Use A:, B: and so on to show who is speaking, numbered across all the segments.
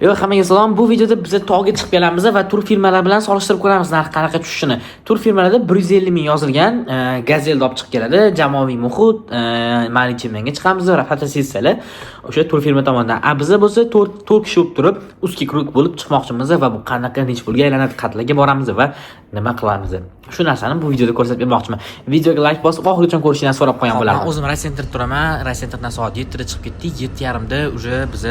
A: Yo, hammaga salom. Bu videoda biz tog'ga chiqib kelamiz va tur firmalar bilan solishtirib ko'ramiz narx qanaqa tushishini. Tur firmalarda 150 ming yozilgan gazelni olib chiqib keladi. Jamoaviy muhit, manejmentga chiqamiz va fotosessiyalar o'sha tur firma tomonidan. Biz bo'lsa 4 kishi bo'lib turib, ustki kruk bo'lib chiqmoqchimiz va bu qanaqa nech pulga aylanadi, qatlarga boramiz va nima qilamiz. Shu narsani bu videoda ko'rsatib bermoqchiman. Videoga like bosib, oxirigacha ko'rishingni so'rab qo'ygan bo'lardim. Men o'zim Raycenter turaman. Raycenterdan soat 7 da chiqib ketdik. 7:30da уже biz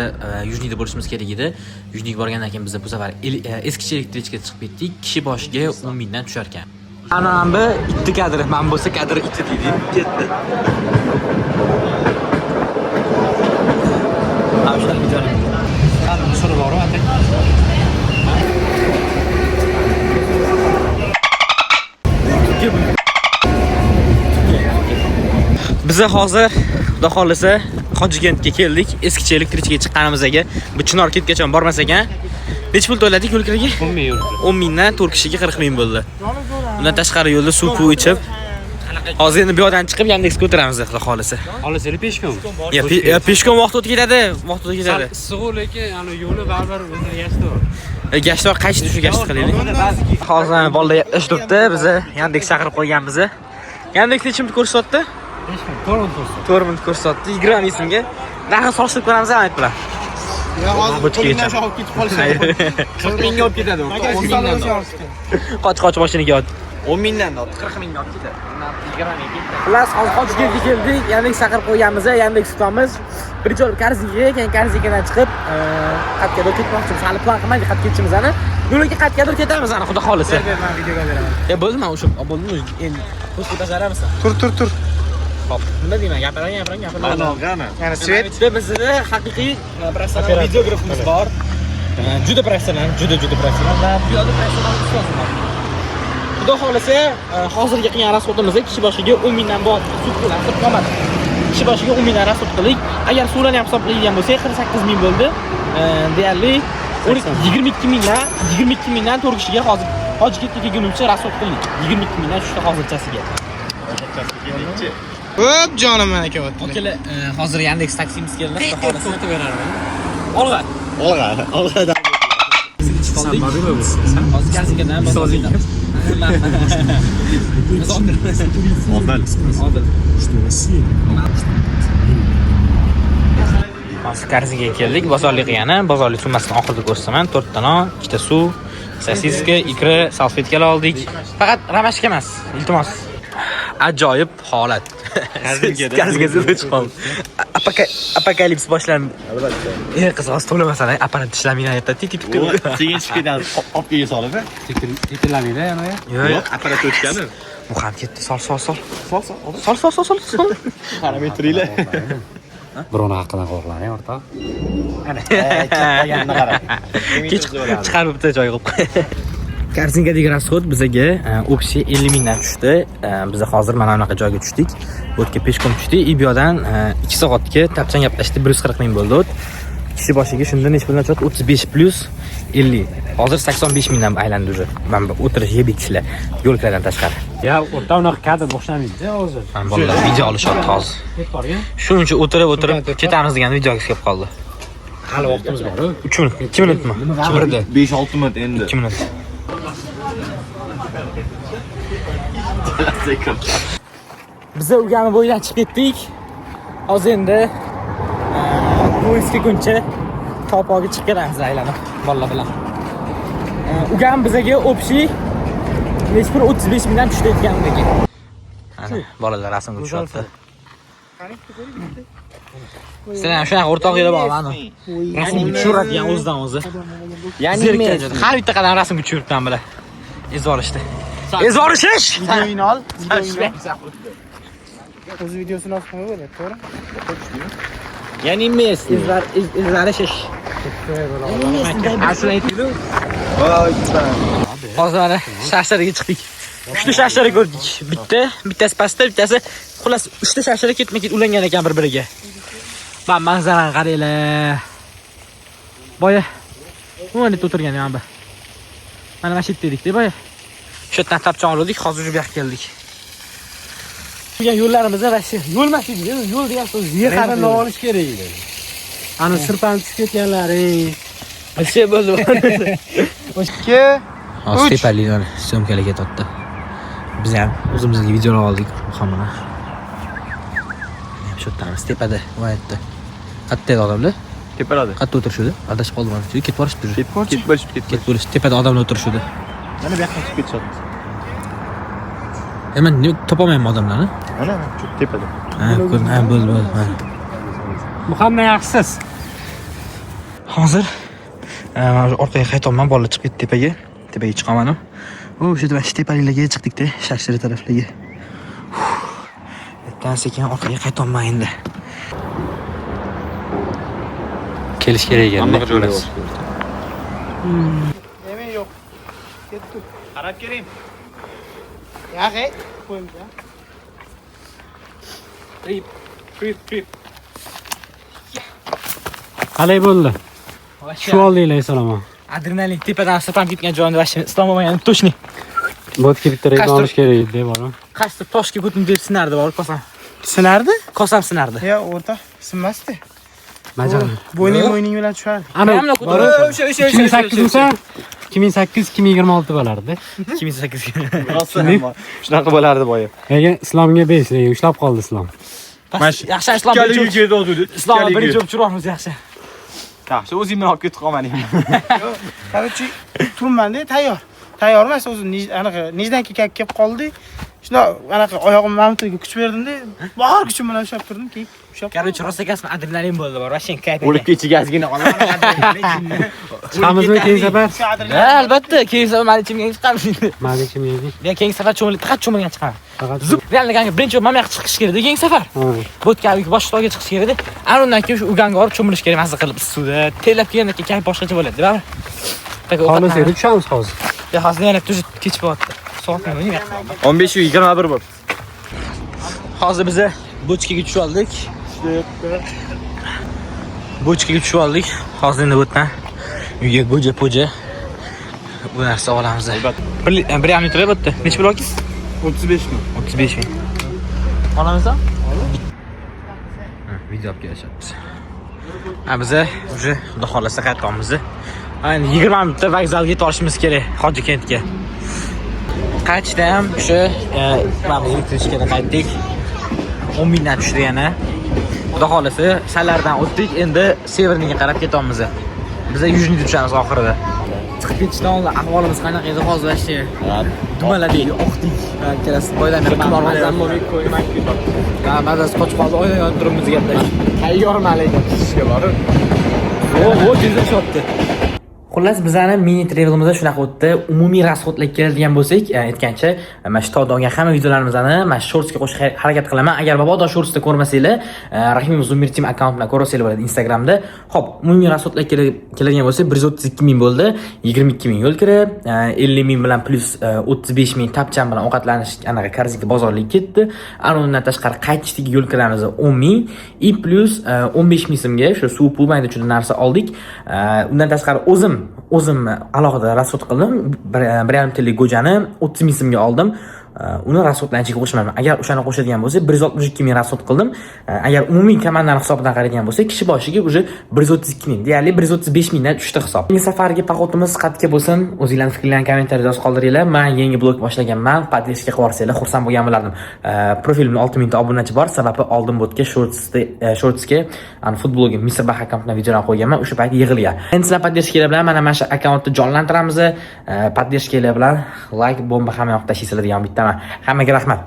A: Yujniyda bo'lishimiz kerak edi. Yujniga borgandan keyin biz bu safar eskicha elektrichkaga chiqib ketdik. Kishi boshiga 10 mingdan tushar ekan. Ana bu itti kadri, men bo'lsa kadri itti deydi. Ketdi. Avshdan gidarim. Qani so'rab boraman, aka. Biz hozir xudo xolisa Hojikentga keldik. Eskicha elektrichkaga chiqqanimizga bu Chinor ketgacha bormas ekan. Nech pul to'ladik yo'l kiriga? 10 ming euro. 10 mingdan 4 kishiga 40 ming bo'ldi. Undan tashqari yo'lda suv ichib, hozir endi bu yoqdan chiqib Yandexga o'tiramiz xudo xolisa. Xolislar peshkom. Ya peshkom vaqt o'tib ketadi, Issiq lekin ana yo'li baribir o'zini gashtor. Gashtor qaysi shu gashtor qilaylik. Hozir bolalar ish turibdi, biz Yandex chaqirib qo'yganmiz. Yandex nechimni ko'rsatdi? 4 minut ko'rsatdi. 20 ming so'mga. Narxni solishtirib ko'ramiz ham aytdilar.
B: Ya hozir qo'lingdan shoqib ketib qolsa. 40 mingga olib ketadi. 10 mingdan.
A: Qoch mashinaga olib.
B: 10 mingdan olib 40 mingga olib ketadi. 20 ming ketdi.
A: Xullas, hozir Hojikentga keldik. Yandex chaqirib qo'yganmiz, Yandex tutamiz. Birinchi olib Karzinga, keyin Karzingadan chiqib, qatga ketmoqchimiz. Hali plan qilmaydik qatga ketishimiz ana. Yo'lga qatga ketamiz ana, xudo xolisa.
B: Men videoga beraman.
A: Bo'ldimi o'sha? Bo'ldimi? Endi qo'shib tashlaramizmi?
B: Tur.
A: Hop, nima deyman? Gapiring.
B: Ana. Yana svet.
A: Bizda haqiqiy professional videografimiz bor. Juda professional va bu yoqda professional ustoz bor. Xudo xolisa, hozirgi qilgan rasxodimizga kishi boshiga 10 mingdan bor sud qilib qolmadi. Kishi boshiga 10 mingdan rasxod qildik. Agar suvlarni ham hisob qilgan bo'lsak, 48 ming bo'ldi. Deyarli 22 mingdan 4 kishiga hozir Hojikentga kelgunimcha rasxod qildik. 22 mingdan tushdi hozirchasiga.
B: Hop jonim men aka.
A: Akalar, hozir Yandex taksimiz keldi. Xudo xolisa o'tib beraman. Olg'a. Hozir Karzingadan boshladik. Hozir Karzinga keldik. Bozorlik yana. Bozorlik summasini oxirida ko'rsataman. 4 ta non, 2 ta suv, sosiska, ikra, salfetkalar oldik. Faqat ramashka emas, iltimos. Ajoyib holat. Karzinga chiqib qoldi. Apokalips boshlandi. Albatta. Qiz hozir to'lamasan, apparat ishlamaydi aytdi. Tik.
C: Keyin chiqib ketadi. Opkaga solib,
B: Tiklamaydi yana.
C: yo'q, apparat o'tgani.
A: Bu ham ketdi. Sol.
C: Sol.
A: Parametrlar.
D: Birovni haqqidan qo'rqlaring o'rtoq.
A: Ana. Qolganini qara. Chiqarib bitta joy qo'yib. Karzingadagi rasxod bizaga общий 50 mingdan tushdi. Biz hozir mana bunaqa joyga tushdik. O'tga peshkom tushdik. Bu yoqdan 2 soatga tapchan gaplashdi. 140 ming bo'ldi. Kishi boshiga shunda nech puldan tushdi? 35 plus 50. Hozir 85 mingdan aylandi уже. Mana bu o'tirish yebiklar, yo'lkalardan tashqari.
D: Ya, o'rta unaqa kadr boshlamaydi hozir.
A: Mana bolalar video olishyapti hozir. Shuning uchun o'tirib ketamiz degan videoga kelib qoldi.
D: Hali vaqtimiz bor-ku.
A: 3 minut, 2 minutmi?
C: 5-6 minut endi.
A: 2 minut. Biz Ugani bo'yidan chiqib ketdik. Hozir endi poyezdga kuncha Topoga chiqib kelamiz aylanib bolalar bilan. Ugan bizaga общий nechpur 35 mingdan tushdi ekanligi. Ana bolalar rasmga tushyapti. Sen ham shunaqa o'rtog'inglar bormi ana? Rasmga tushiradigan o'zidan o'zi. Ya'ni men har bitta qadam rasmga tushiribman bular. Ezvorishdi. Ezvorishish!
B: Videoyini ol. O'z videosini olib qo'yib bo'ladi, to'g'ri?
A: Ya'ni mes izlarishish. Asli aytdi-ku. Hozir mana shasharaga chiqdik. 3 ta shashara ko'rdik. Bittasi pastda, bittasi xullas 3 ta shashara ketma-ket ulangan ekan bir-biriga. Mana manzarani qaranglar. Boya mana deb o'tirgan mana bu. Mana shu yerda edik-da boya. Shu yerdan tapchon oldik, hozir shu yoqqa keldik. Turgan yo'llarimizda Rossiya yo'l emas edi, yo'l degan so'z yer qarini olish kerak edi. Ana sirpanib tushib ketganlaring, Şey bo'ldi.
B: 2
A: Hozir tepalidan syomkalar ketyapti. Biz ham o'zimizga videolar oldik hamma. Shu yerdan tepada voyatda. Qayerda odamlar?
C: Teparada.
A: Qayerda o'tirishdi? Adashib qoldim. Ketib borishdi.
C: Ketib borishib
A: Ketib borish. Tepada odamlar o'tirishdi.
C: Mana bu yoqqa chiqib ketishyapti.
A: Men topolmayman odamlarni.
C: Mana shu tepada.
A: Ha, ko'rdim. Ha, bo'ldi.
D: Bu hamma yaxshisiz.
A: Hozir orqaga qaytyapman, bolalar chiqib ketdi tepaga. Tepaga chiqaman. O'sha tepaliklarga chiqdik-da, Shashira taraflarga. Ertan sekin orqaga qaytyapman endi. Kelish kerak ekan.
C: Hammaga jo'nasiz.
B: Yemek yo'q. Ketdik. Qarab keling. Yaxshi, qo'yimcha. Trip.
D: Qalay bo'ldi? Shu oldinglar salom.
A: Adrenalin tepadan sirpanib ketgan joyni vashim islom bo'lmagan to'shni.
D: Bo'tga bitta reklama olish kerak edi, bor.
A: Qaysi toshga ko'tim deb sinardi bor kosam.
B: Sinardi?
A: Kosam sinardi.
B: Ya, o'rta sinmasdi.
D: Majal.
B: Bo'yning bilan tushadi.
D: Ana
A: O'sha
D: 2008-2026 bo'lardi.
A: 2008.
C: Shunaqa bo'lardi boya.
D: Lekin islomga beslaydi, ushlab qoldi islom.
A: Yaxshi islom
C: Ikkaliga keldi o'zi.
A: islom birinchi o'p churamiz yaxshi.
C: Yaxshi, o'zing bilan olib ketib qolmading.
B: Короче, turmanda tayyor emas o'zi anaqa nijdan kelib qoldi. Shunda anaqa oyog'im mamtiga kuch berdim-da, bor kuchim bilan ushlab turdim, keyin ushlab.
A: Короче, rosa kasm adrenalin bo'ldi bor, vashin kayf.
C: O'lib ketishgazgina
D: Chiqamizmi keyingi safar?
A: Albatta, keyingi safar mani ichimga chiqamiz endi.
D: Mani kim yeydi?
A: Men keyingi safar faqat cho'milgan chiqaman.
D: Faqat
A: Zup, realni ganga birinchi mana bu yoqqa chiqish kerak edi keyingi safar. Bo'tkaga boshqa to'g'ga chiqish kerak edi. Ana undan keyin shu uganga borib cho'milish kerak, mazza qilib suvda. Terlab kelgandan keyin kayf boshqacha bo'ladi, baribir.
D: Xolos edi, tushamiz hozir.
A: Ya hozir yana tujib kechib bo'lyapti. Soatni o'ylayman.
C: 15:21
A: Hozir biz bochkaga tushib oldik. Bochkaga tushib oldik. Hozir endi bo'tdan uyga go'ja-po'ja bu narsa olamiz. 1,5 litr bo'tdi. Necha pul olasiz?
C: 35 ming.
A: 35 ming. Olamizmi? Video olib kelishyapmiz. Biz уже xudo xolasa qaytamiz. Ayni 20 minutda vokzalga yetib olishimiz kerak, Hojikentga. Qaytishda ham o'sha mana elektrichkaga qaytdik. 10 mingdan tushdi yana. Xudo xolasa Salardan o'tdik, endi Severniga qarab ketyapmiz. Biz Yujniga tushamiz oxirida. Chiqib ketishdan oldin ahvolimiz qanaqa edi hozir vashti? Dumaladik, oqdik. Kelasi boydan beri mazam qo'ymak ketyapti. Mazasi qochib qoldi, oydan turibmiz gaplashib.
C: Tayyorman lekin tushishga borib.
A: O, tezda tushibdi. Xullas, bizani mini travelimizda shunaqa o'tdi. Umumiy rasxodlarga keladigan bo'lsak, aytgancha, mana shu tog'da olgan hamma videolarimizni mana shu shortsga qo'shishga harakat qilaman. Agar mabodo shortsda ko'rmasanglar, Rahimov Zumir Team akkauntini ko'rasanglar bo'ladi Instagramda. Xo'p, umumiy rasxodlarga keladigan bo'lsa, 132 ming bo'ldi, 22 ming yo'l kira, 50 ming bilan plus 35 ming tapcham bilan ovqatlanish anaqa Karzika bozorlik ketdi. Ana undan tashqari qaytishdagi yo'l kiramiz 10 ming и plus 15 ming so'mga shu suv pul mayda juda narsa oldik. Undan tashqari o'zim alohida rasxod qildim. 1,5 litrlik go'jani 30 ming so'mga oldim. Uni rasxodlanishiga qo'shmayman. Agar o'shani qo'shadigan bo'lsa 162 ming rasxod qildim. Agar umumiy komandani hisobidan qaraydigan bo'lsa, kishi boshiga уже 132 ming, deyarli 135 mingdan tushdi hisob. Keyingi safargi poxodimiz qatga bo'lsin. O'zinglarning fikrlaringizni kommentariyada yozib qoldiringlar. Men yangi blog boshlaganman. Podpiska qilib yuborsanglar xursand bo'lgan bo'lardim. Profilimda 6 mingta obunachi bor, sababi oldin botga shortsga futbolga Misr Baha akkauntdan videolar qo'yganman. O'sha payt yig'ilgan. Endi sizlar podpiskalar bilan mana shu akkauntni jonlantiramiz. Podpiskalar bilan like bomba hamma yoqda tashlaysizlar degan bittaman. Hammaga rahmat.